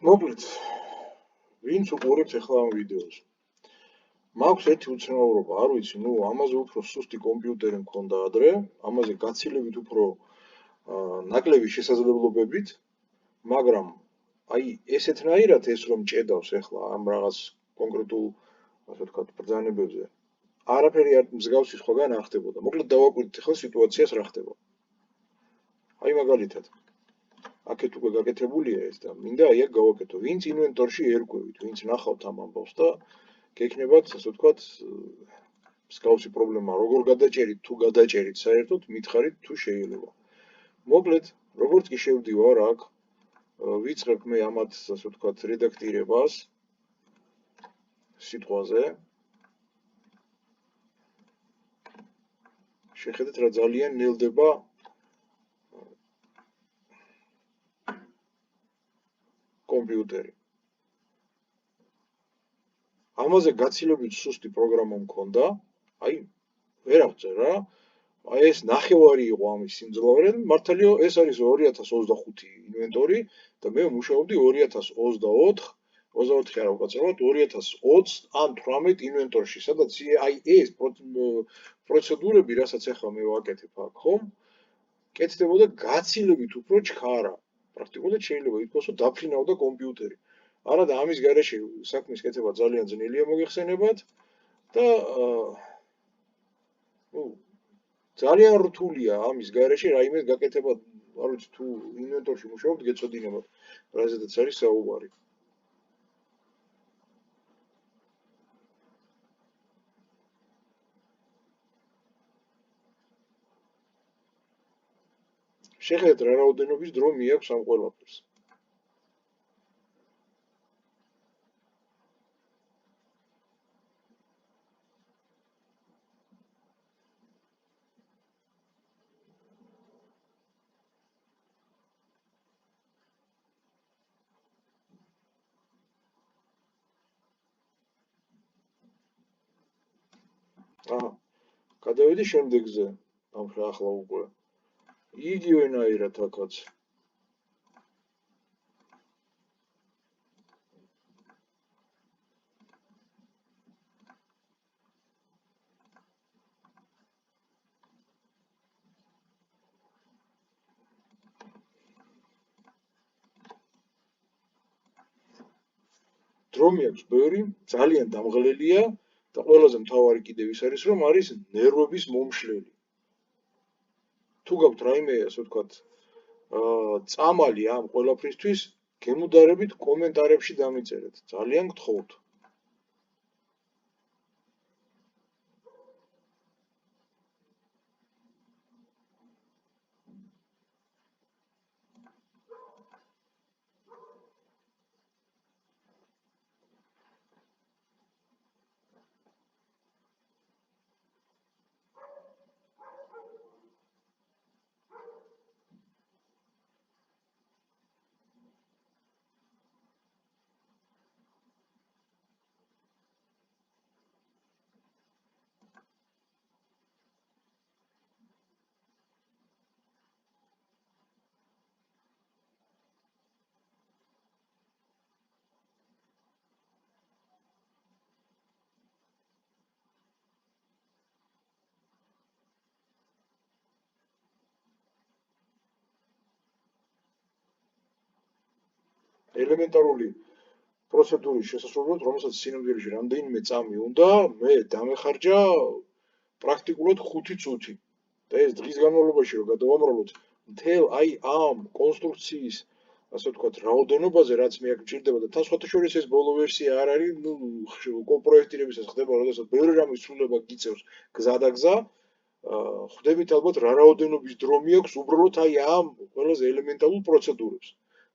მოკლედ, ვინც უყურებთ ახლა ამ ვიდეოს. მაქვს ერთი უცნაურობა, არ ვიცი, ამაზე უფრო სუსტი კომპიუტერი მქონდა ადრე, ამაზე გაცილებით უფრო ნაკლები შესაძლებლობებით, მაგრამ აი ესეთნაირად ეს რომ ჭედავს ახლა ამ რაღაც კონკრეტულ, ასე ვთქვათ, ბრძანებებზე, არაფერი არ მსგავსი სხვაგან არ ხდებოდა. მოკლედ დავაკვირდით ახლა სიტუაციას რა ხდება. აი მაგალითად აქეთ უკვე გაკეთებულია ეს და მინდა აი აქ გავაკეთო. ვინც ინვენტორში ერკვევით, ვინც ნახავთ ამ ამბავს და გექნებათ, ასე ვთქვათ, მსგავსი პრობლემა, როგორ გადაჭერით, თუ გადაჭერით, საერთოდ მითხარით თუ შეიძლება. მოკლედ, როგორც კი შევდივარ აქ, ვიწყებ მე ამათ, ასე ვთქვათ, რედაქტირებას სიტყვაზე. შეხედეთ რა ძალიან ნელდება კომპიუტერი. ამაზე გაცილებით სუსტი პროგრამა მქონდა, აი ვერ აღწერ რა. აი ეს ნახევარი იყო ამის სიმძლავრე, მართალია ეს არის 2025 ინვენტორი და მე მუშაობდი 2024 არა უკაცრავად 2020 ან 18 ინვენტორში, სადაც აი ეს პროცედურები, რასაც ახლა მე ვაკეთებ აქ, ხომ? კეთდებოდა გაცილებით უფრო ჩქარა. პრაქტიკულად შეიძლება ითქვას, რომ დაფრინავდა კომპიუტერი. არა და ამის გარეშე საქმის კეთება ძალიან ძნელია მოგეხსენებათ და ძალიან რთულია ამის გარეშე რაიმეს გაკეთება, არ ვიცი თუ ინვენტორში მუშაობთ, გეცოდინებათ, რაზედაც არის საუბარი. შეხედეთ რა რაოდენობის დრო მიაქვს ამ ყველაფერს. გადავედი შემდეგზე, ამ ახლა უკვე. იგივენაირად აქაც. დრო მიაქვს ბევრი, ძალიან დამღლელია და ყველაზე მთავარი კიდევ ის არის, რომ არის ნერვების მომშლელი. თუ გაქვთ რაიმე, ასე ვთქვათ, წამალი ამ ყველაფრისთვის, გემუდარებით კომენტარებში დამიწერეთ. ძალიან გთხოვთ. ელემენტარული პროცედურის შესასრულებლად, რომელსაც სინამდვილეში რამდენიმე წამი უნდა, მე დამეხარჯა პრაქტიკულად 5 წუთი. და ეს დღის განმავლობაში რომ გადავამრავლოთ მთელ აი ამ კონსტრუქციის, ასე ვთქვათ, რაოდენობაზე, რაც მე აქ მჭირდება და თან სხვათა შორის ეს ბოლო ვერსია არ არის, პროექტირებისას ხდება, როდესაც ბევრი რამის ცვლილება გიწევს გზადაგზა, ხვდებით ალბათ რა რაოდენობის დრო მიაქვს უბრალოდ აი ამ ყველაზე ელემენტარულ პროცედურებს.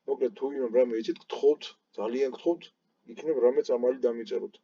მოკლედ თუ რამე იცით, გთხოვთ, ძალიან გთხოვთ, იქნებ რამე წამალი დამიწეროთ.